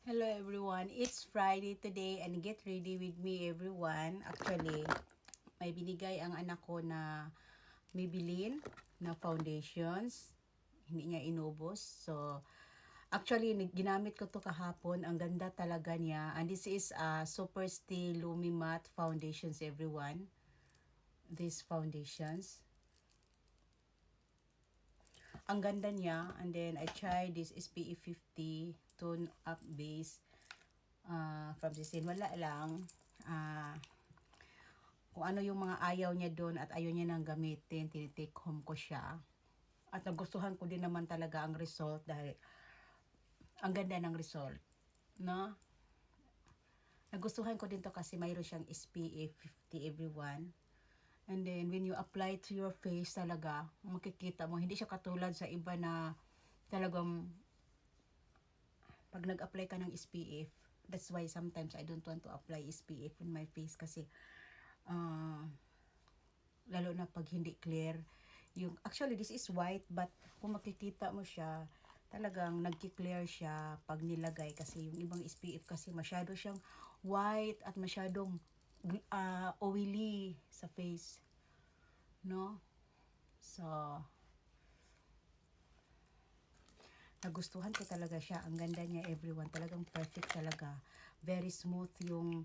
Hello everyone, it's Friday today and get ready with me everyone. Actually, may binigay ang anak ko na Maybelline na foundations. Hindi niya inubos. So, actually, ginamit ko to kahapon. Ang ganda talaga niya. And this is Super Stay Lumi Matte Foundations everyone. These foundations. Ang ganda niya. And then, I tried this SPF 50 Tone Up Base from the scene. Wala lang. Kung ano yung mga ayaw niya doon at ayaw niya nang gamitin, tinitake home ko siya. At nagustuhan ko din naman talaga ang result dahil ang ganda ng result. No? Nagustuhan ko din to kasi mayroon siyang SPF 50 everyone. And then when you apply to your face talaga, makikita mo, hindi siya katulad sa iba na talagang pag nag-apply ka ng SPF, that's why sometimes I don't want to apply SPF in my face kasi lalo na pag hindi clear yung actually this is white but kung makikita mo siya talagang nagki-clear siya pag nilagay kasi yung ibang SPF kasi masyado siyang white at masyadong oily sa face, no? So nagustuhan ko talaga siya, ang ganda niya everyone, talagang perfect talaga, very smooth yung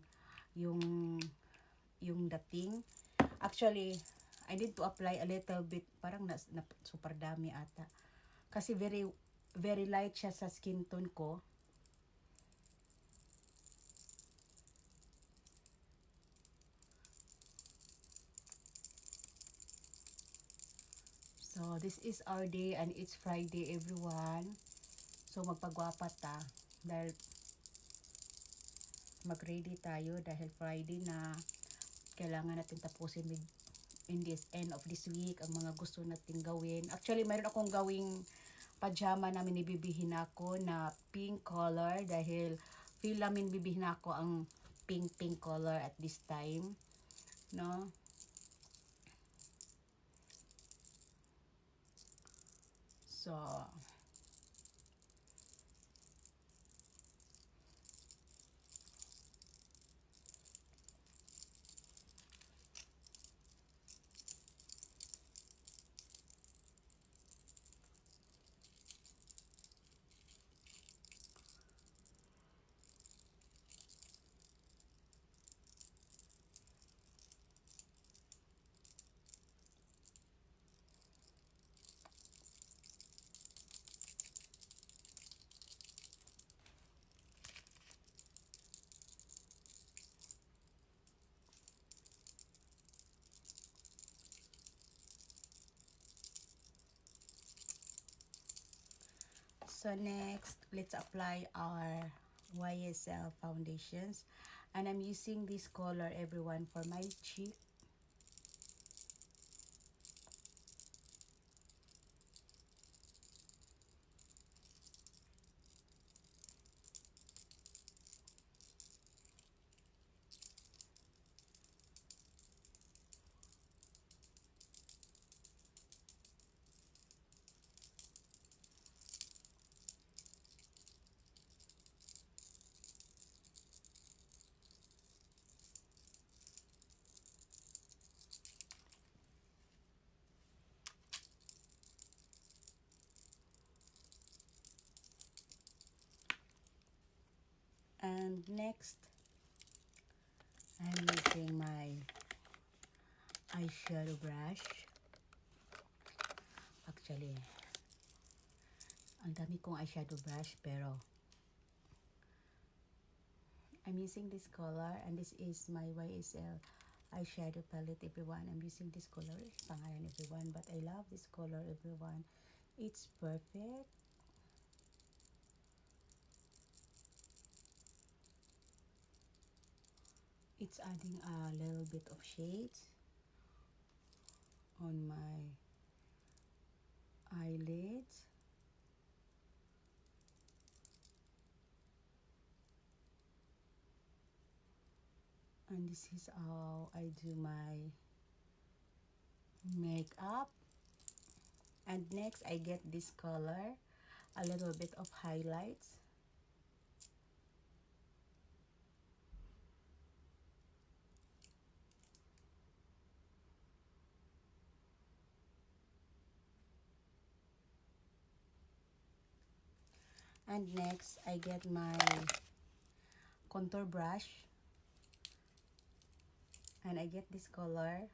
yung dating. Actually, I need to apply a little bit, parang super dami ata. Kasi very light siya sa skin tone ko. So, this is our day and it's Friday everyone. So, magpagwapa ta. Dahil mag-ready tayo dahil Friday na. Kailangan natin tapusin in this end of this week ang mga gusto nating gawin. Actually, mayroon akong gawing pajama na minibibihin ako na pink color dahil feel namin bibihin ako ang pink color at this time, no? So, next, let's apply our YSL foundations. And I'm using this color, everyone, for my cheek. And next, I'm using my eyeshadow brush. Actually, ang dami kong eyeshadow brush pero I'm using this color and this is my YSL eyeshadow palette everyone. I'm using this color, pangalan everyone, but I love this color everyone. It's perfect. It's adding a little bit of shades on my eyelids. And this is how I do my makeup. And next, I get this color, a little bit of highlights. And next, I get my contour brush. And I get this color.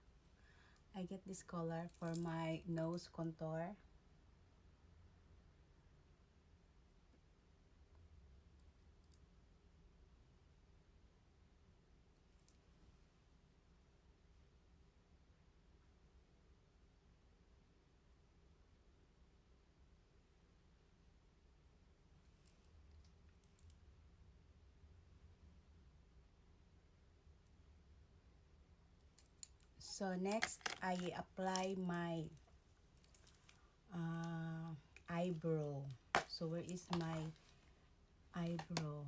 I get this color for my nose contour. So next, I apply my eyebrow. So where is my eyebrow?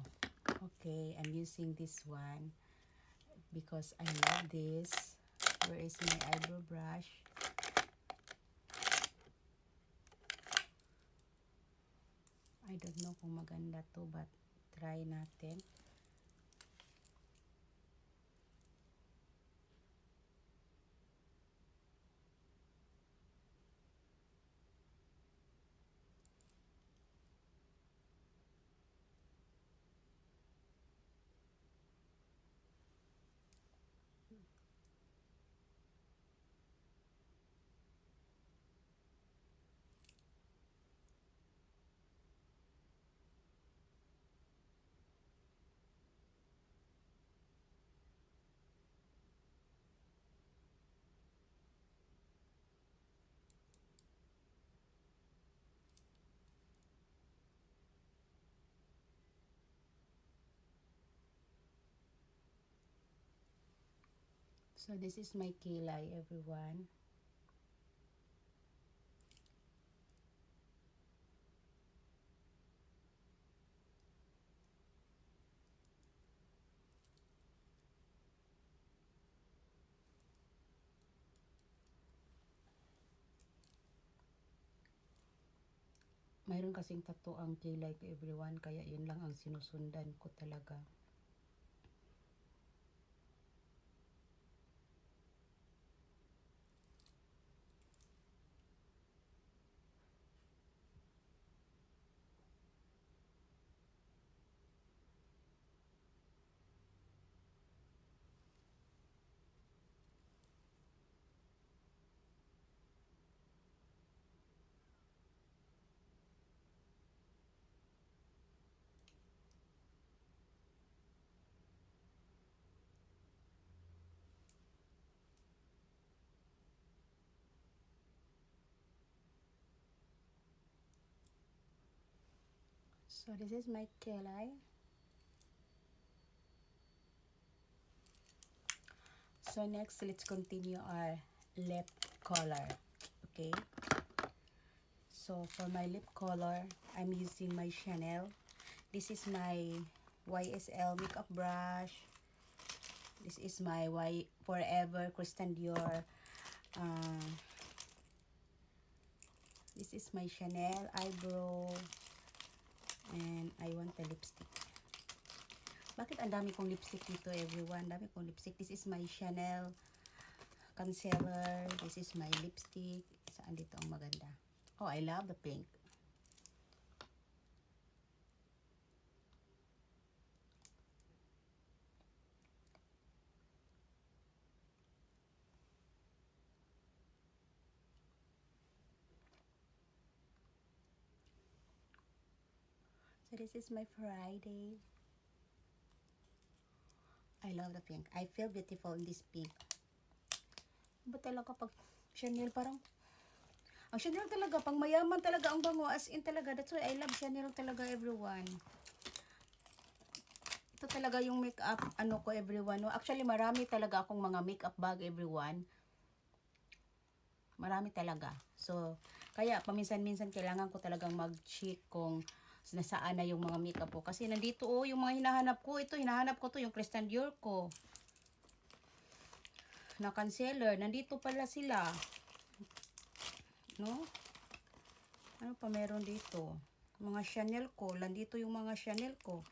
Okay, I'm using this one because I love this. Where is my eyebrow brush? I don't know kung maganda to, but try natin. So this is my kilay, everyone. Mayroon kasing tattoo ang kilay ko, everyone, kaya yun lang ang sinusundan ko talaga. So this is my kilay. So next, let's continue our lip color. Okay. So for my lip color, I'm using my Chanel. This is my YSL makeup brush. This is my Forever Christian Dior. This is my Chanel eyebrow. And I want the lipstick. Bakit ang dami kong lipstick dito, everyone? Dami kong lipstick. This is my Chanel concealer. This is my lipstick. Saan dito ang maganda? Oh, I love the pink. So this is my Friday. I love the pink. I feel beautiful in this pink. Ba talaga pag Chanel parang ang Chanel talaga pang mayaman talaga ang bango, as in talaga. That's why I love Chanel talaga, everyone. Ito talaga yung makeup ano ko, everyone. No? Actually marami talaga akong mga makeup bag, everyone. Marami talaga. So kaya paminsan-minsan kailangan ko talagang mag-check kung nasaan na yung mga makeup ko. Kasi nandito yung mga hinahanap ko. Ito, hinahanap ko to yung Christian Dior ko. Na concealer. Nandito pala sila. No? Ano pa meron dito? Mga Chanel ko. Nandito yung mga Chanel ko.